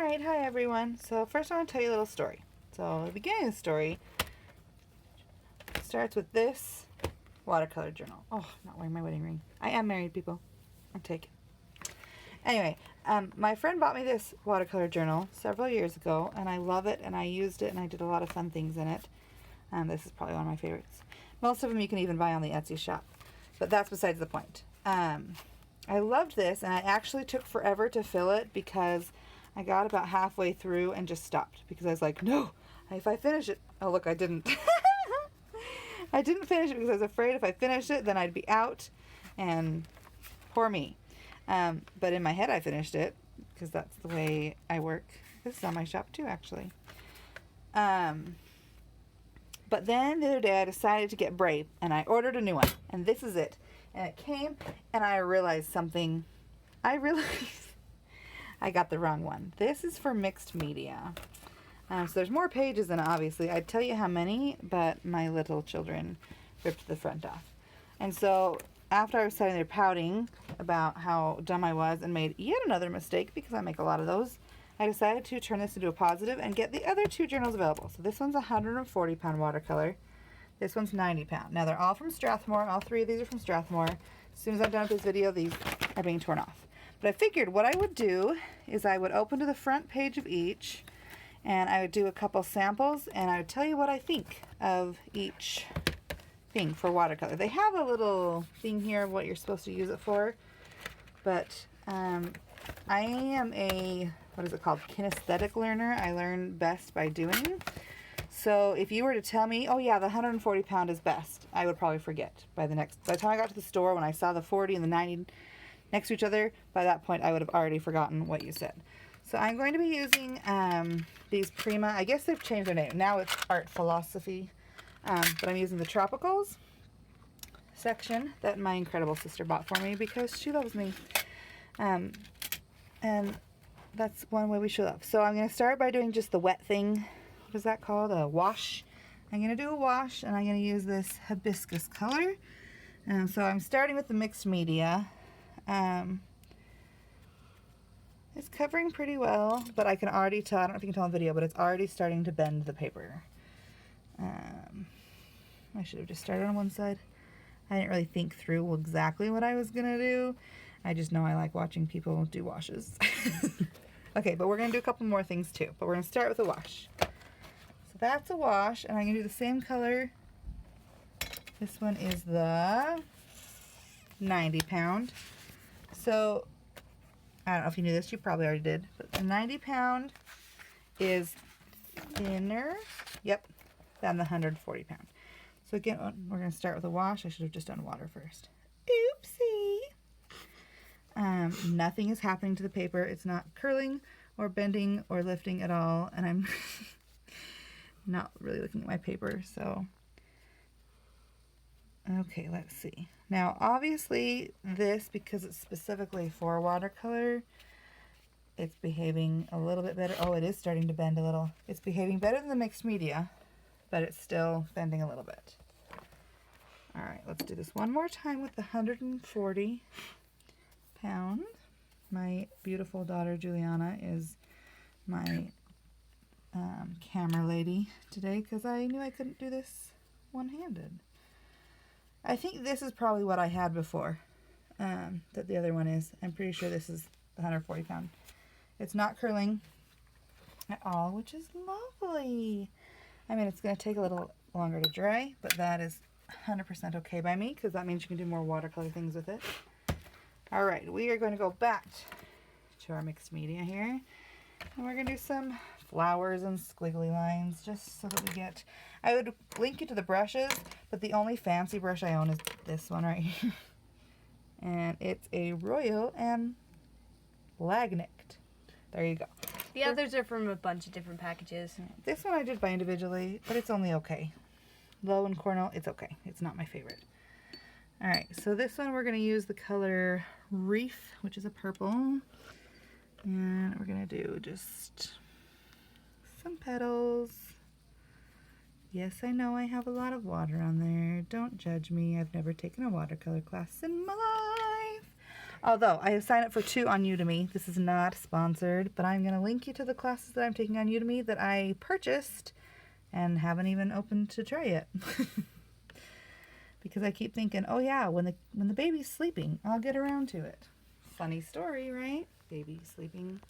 Alright, hi everyone. So first I want to tell you a little story. So the beginning of the story starts with this watercolor journal. Oh, I'm not wearing my wedding ring. I am married, people. I'm taken. Anyway, my friend bought me this watercolor journal several years ago, and I love it, and I used it, and I did a lot of fun things in it. This is probably one of my favorites. Most of them you can even buy on the Etsy shop, but that's besides the point. I loved this, and I actually took forever to fill it because I got about halfway through and just stopped because I was like, no, if I finish it, oh look, I didn't. I didn't finish it because I was afraid if I finished it, then I'd be out, and poor me. But in my head, I finished it because that's the way I work. This is on my shop too, actually. But then the other day, I decided to get brave, and I ordered a new one, and this is it. And it came, and I realized something. I realized I got the wrong one. This is for mixed media. So there's more pages than obviously. I'd tell you how many, but my little children ripped the front off. And so after I was sitting there pouting about how dumb I was and made yet another mistake, because I make a lot of those, I decided to turn this into a positive and get the other two journals available. So this one's a 140-pound watercolor. This one's 90-pound. Now they're all from Strathmore. All three of these are from Strathmore. As soon as I'm done with this video, these are being torn off. But I figured what I would do is I would open to the front page of each, and I would do a couple samples, and I would tell you what I think of each thing for watercolor. They have a little thing here of what you're supposed to use it for, but I am a, what is it called, kinesthetic learner. I learn best by doing. So if you were to tell me, oh yeah, the 140 pound is best, I would probably forget by the time I got to the store, when I saw the 40 and the 90 next to each other, by that point I would have already forgotten what you said. So I'm going to be using these Prima. I guess they've changed their name. Now it's Art Philosophy. But I'm using the Tropicals section that my incredible sister bought for me because she loves me. And that's one way we show love. So I'm going to start by doing just the wet thing. What is that called? A wash. I'm going to do a wash, and I'm going to use this hibiscus color. So I'm starting with the mixed media. It's covering pretty well, but I can already tell, I don't know if you can tell in the video, but it's already starting to bend the paper. I should have just started on one side. I didn't really think through exactly what I was going to do. I just know I like watching people do washes. Okay, but we're going to do a couple more things too, but we're going to start with a wash. So that's a wash, and I'm going to do the same color. This one is the 90 pound. So I don't know if you knew this, you probably already did, but the 90 pound is thinner, yep, than the 140 pound. So again, we're going to start with a wash. I should have just done water first. Oopsie. Nothing is happening to the paper. It's not curling or bending or lifting at all, and I'm not really looking at my paper, so. Okay, let's see. Now, obviously, this, because it's specifically for watercolor, it's behaving a little bit better. Oh, it is starting to bend a little. It's behaving better than the mixed media, but it's still bending a little bit. All right, let's do this one more time with the 140 pound. My beautiful daughter, Juliana, is my camera lady today because I knew I couldn't do this one-handed. I think this is probably what I had before, that the other one is. I'm pretty sure this is the 140 pound. It's not curling at all, which is lovely. I mean, it's going to take a little longer to dry, but that is 100% okay by me because that means you can do more watercolor things with it. All right, we are going to go back to our mixed media here, and we're going to do some flowers and squiggly lines just so that we get, I would link you to the brushes, but the only fancy brush I own is this one right here. And it's a Royal and Lagnicked. There you go. The others are from a bunch of different packages. This one I did buy individually, but it's only okay. Low and Cornell, it's okay. It's not my favorite. All right, so this one we're going to use the color Reef, which is a purple. And we're going to do just some petals. Yes, I know I have a lot of water on there. Don't judge me. I've never taken a watercolor class in my life. Although I signed up for 2 on Udemy. This is not sponsored, but I'm going to link you to the classes that I'm taking on Udemy that I purchased and haven't even opened to try yet. Because I keep thinking, oh yeah, when the baby's sleeping, I'll get around to it. Funny story, right? Baby sleeping.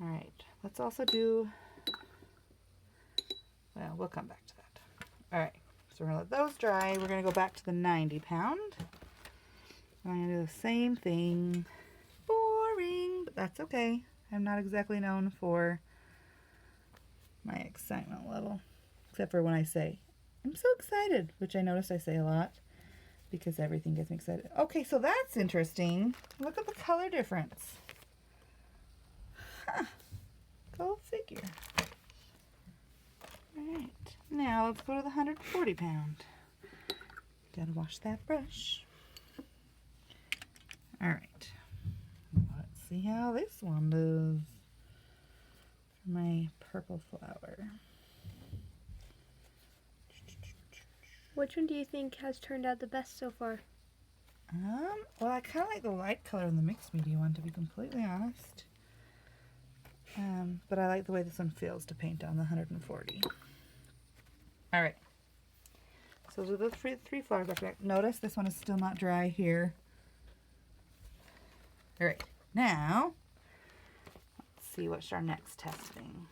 All right, let's also do, well, we'll come back to that. All right, so we're gonna let those dry. We're gonna go back to the 90 pound. I'm gonna do the same thing. Boring, but that's okay. I'm not exactly known for my excitement level, except for when I say, I'm so excited, which I notice I say a lot because everything gets me excited. Okay, so that's interesting. Look at the color difference. Huh. Go figure. All right, now let's go to the 140 pound. Gotta wash that brush. All right, let's see how this one does. For my purple flower. Which one do you think has turned out the best so far? Well, I kind of like the light color in the mixed media one, to be completely honest. But I like the way this one feels to paint on the 140. All right. So those are the three flowers after that. Notice this one is still not dry here. All right. Now, let's see what's our next testing.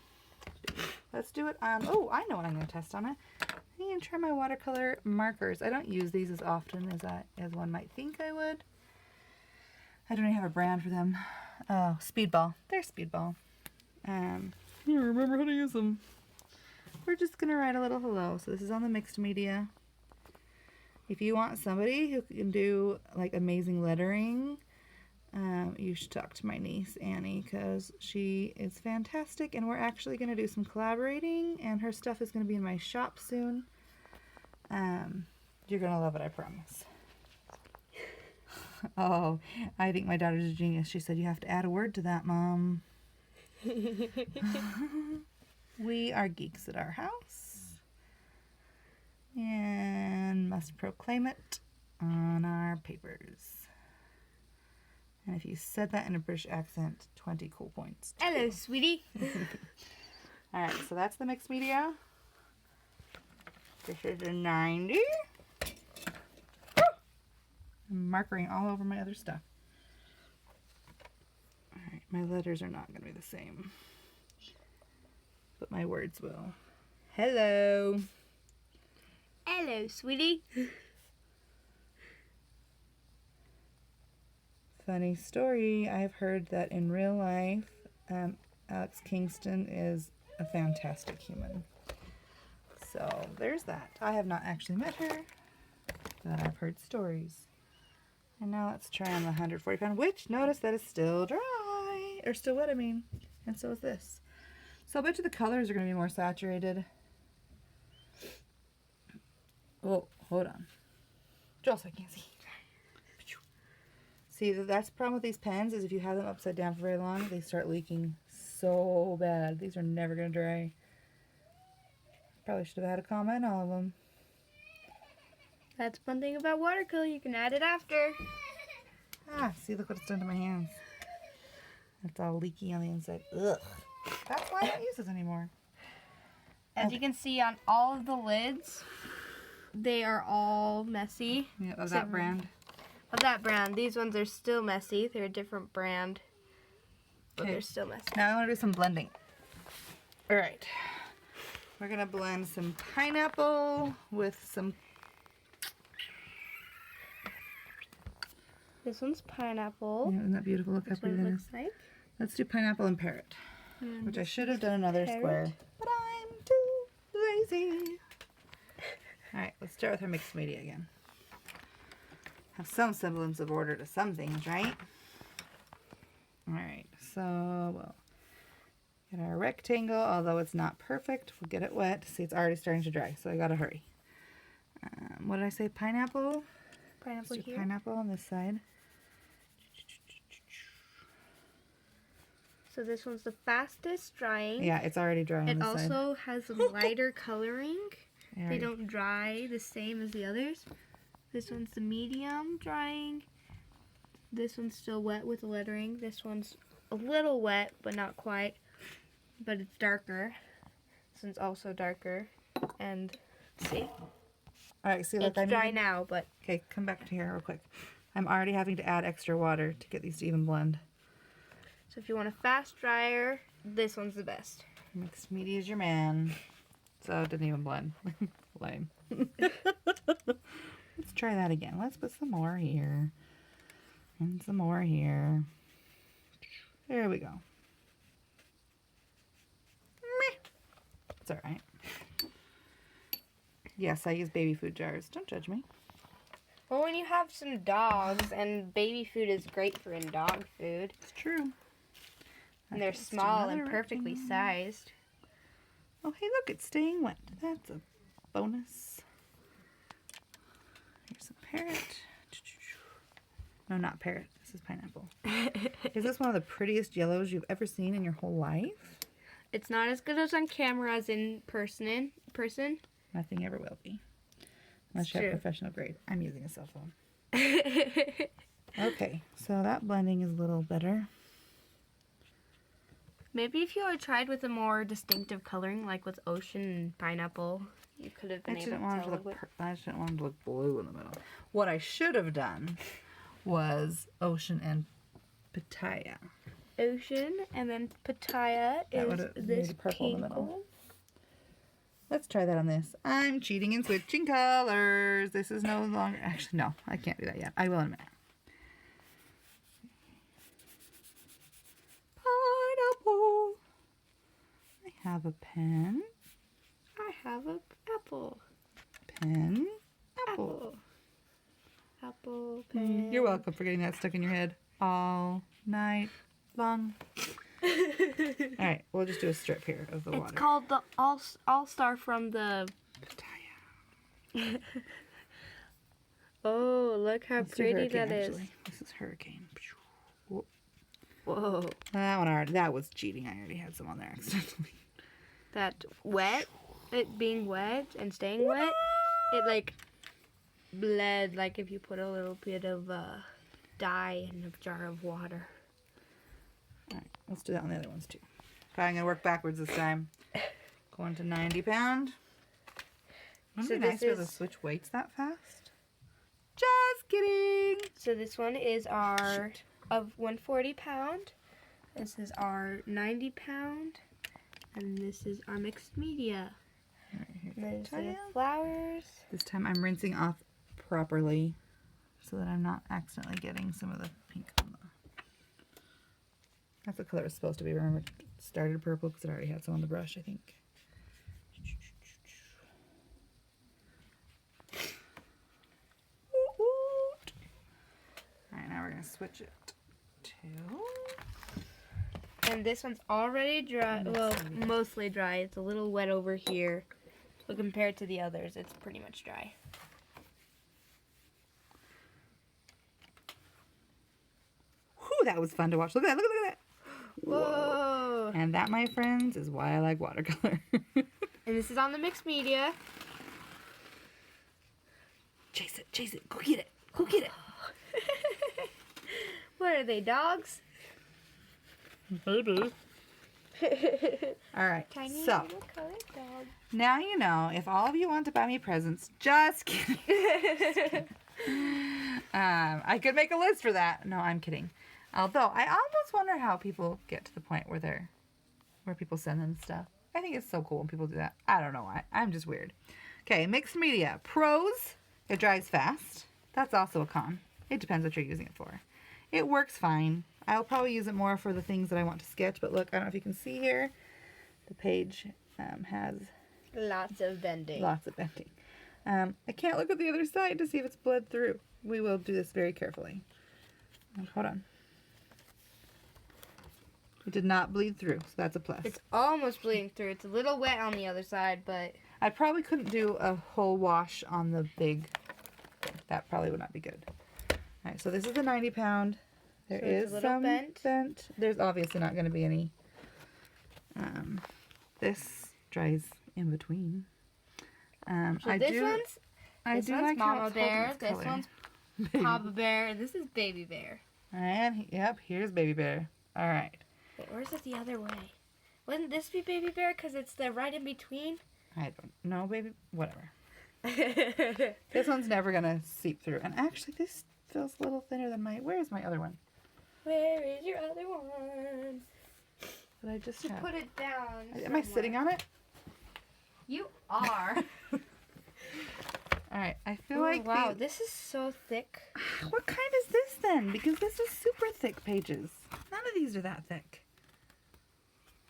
Let's do it on, oh, I know what I'm going to test on it. I'm going to try my watercolor markers. I don't use these as often as one might think I would. I don't even have a brand for them. Oh, Speedball. They're Speedball. I remember how to use them. We're just going to write a little hello. So this is on the mixed media. If you want somebody who can do like amazing lettering, you should talk to my niece Annie, because she is fantastic, and we're actually going to do some collaborating, and her stuff is going to be in my shop soon. You're going to love it, I promise. Oh, I think my daughter's a genius. She said, you have to add a word to that, Mom. We are geeks at our house and must proclaim it on our papers. And if you said that in a British accent, 20 cool points. Hello, sweetie. All right, so that's the mixed media. This is a 90. I'm markering all over my other stuff. All right, my letters are not going to be the same, but my words will. Hello. Hello, sweetie. Funny story, I've heard that in real life, Alex Kingston is a fantastic human. So there's that. I have not actually met her, but I've heard stories. And now let's try on the 140 pound, which notice that is still dry, or still wet, I mean, and so is this. So I bet you the colors are going to be more saturated. Oh, hold on. Just I can't see. See, that's the problem with these pens, is if you have them upside down for very long, they start leaking so bad. These are never going to dry. Probably should have had a comment on all of them. That's one thing about watercolor. You can add it after. Ah, see, look what it's done to my hands. It's all leaky on the inside. Ugh. That's why I don't use this anymore. As you can see on all of the lids, they are all messy. Yeah, of that brand. Of that brand. These ones are still messy. They're a different brand, but they're still messy. Now I want to do some blending. All right. We're going to blend some pineapple with some... This one's pineapple. Yeah, isn't that beautiful? Look how That's what pretty it that looks is. like. Let's do pineapple and parrot, which I should have done another Parrot. square, but I'm too lazy. All right, let's start with our mixed media again. Have some semblance of order to some things, right? All right, so we'll get our rectangle, although it's not perfect. We'll get it wet. See, it's already starting to dry, so I gotta hurry. What did I say? Pineapple? Pineapple Let's do here. pineapple on this side. So this one's the fastest drying. Yeah, it's already dry on It this side. also has some lighter coloring. Yeah, They don't dry the same as the others. This one's the medium drying. This one's still wet with lettering. This one's a little wet, but not quite. But it's darker. This one's also darker. And see, All right, see, look, it's dry now, but Okay, come back to here real quick. I'm already having to add extra water to get these to even blend. so if you want a fast dryer, this one's the best. Mixed media is your man. So it didn't even blend. Lame. Let's try that again. Let's put some more here. And some more here. There we go. Meh. It's alright. Yes, I use baby food jars. Don't judge me. Well, when you have some dogs, and baby food is great for in dog food, It's true. and they're Okay, let's do small and another perfectly rectangle. sized. Oh, hey, look, it's staying wet. That's a bonus. Here's some parrot. No, not parrot. This is pineapple. Is this one of the prettiest yellows you've ever seen in your whole life? It's not as good as on camera as in person. Nothing ever will be. Unless It's you have true. professional grade. I'm using a cell phone. Okay, so that blending is a little better. Maybe if you had tried with a more distinctive coloring, like with ocean and pineapple, you could have I been just able didn't to want it tell. to look. I just didn't want it to look blue in the middle. What I should have done was ocean and pitaya. Ocean, and then pitaya That is would've this made purple in the middle. pink. Let's try that on this. I'm cheating and switching colors. This is no longer. Actually, no, I can't do that yet. I will in a minute. Pineapple. I have a pen. I have a apple. Pen. Apple. Apple pen. You're welcome for getting that stuck in your head all night long. All right, we'll just do a strip here of the It's water. called the All-Star from the... Pitaya. Oh, look how Let's do pretty hurricane, that is. actually. This is hurricane. Whoa. That one already. That was cheating. I already had some on there accidentally. That wet, it being wet and staying wet, it like bled like if you put a little bit of dye in a jar of water. All right, let's do that on the other ones too. Okay, I'm gonna work backwards this time. Going to 90 pound. Wouldn't So it be nice this to be able to is- switch weights that fast? Just kidding. So this one is our Shoot. of 140 pound. This is our 90 pound. And this is our mixed media. All right, here's And there's the Pitaya. flowers. This time I'm rinsing off properly so that I'm not accidentally getting some of the pink on the... That's the color it's supposed to be. Remember, it started purple because it already had some on the brush, I think. Alright, now we're going to switch it to... And this one's already dry. Well, mostly dry. It's a little wet over here. But compared to the others, it's pretty much dry. Whew, that was fun to watch. Look at that, look at that. Whoa! And that, my friends, is why I like watercolor. And this is on the mixed media. Chase it, go get it, go get it. What are they, dogs? Maybe. Alright, Tiny so little colored dog. now you know, if all of you want to buy me presents, just kidding. I could make a list for that. No, I'm kidding. Although I almost wonder how people get to the point where people send them stuff. I think it's so cool when people do that. I don't know why. I'm just weird. Okay, mixed media. Pros, it dries fast. That's also a con. It depends what you're using it for. It works fine. I'll probably use it more for the things that I want to sketch, but look, I don't know if you can see here. The page has Lots of bending. lots of bending. I can't look at the other side to see if it's bled through. We will do this very carefully. Hold on. It did not bleed through, so that's a plus. It's almost bleeding through. It's a little wet on the other side, but I probably couldn't do a whole wash on the big. That probably would not be good. All right, so this is the 90 pound. There So it's a is little some bent. There's obviously not going to be any. This dries in between. so this I one's do like how Mama it's holding Bear. its This color. one's Papa Bear. This is Baby Bear. And, yep, here's Baby Bear. All right. Wait, or is it the other way? Wouldn't this be Baby Bear because it's the right in between? I don't know, baby. Whatever. This one's never going to seep through. And actually, this feels a little thinner than my... Where's my other one? Where is your other one? That I just To have. put it down. Am I sitting on it? You are. All right. I feel Oh, like... wow, this is so thick. What kind is this then? Because this is super thick pages. None of these are that thick.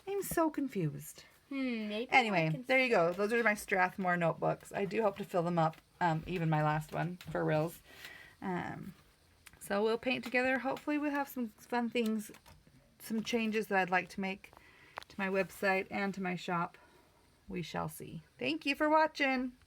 I'm so confused. Maybe. Anyway, there you go. Those are my Strathmore notebooks. I do hope to fill them up, even my last one, for reals. So we'll paint together. Hopefully we'll have some fun things, some changes that I'd like to make to my website and to my shop. We shall see. Thank you for watching.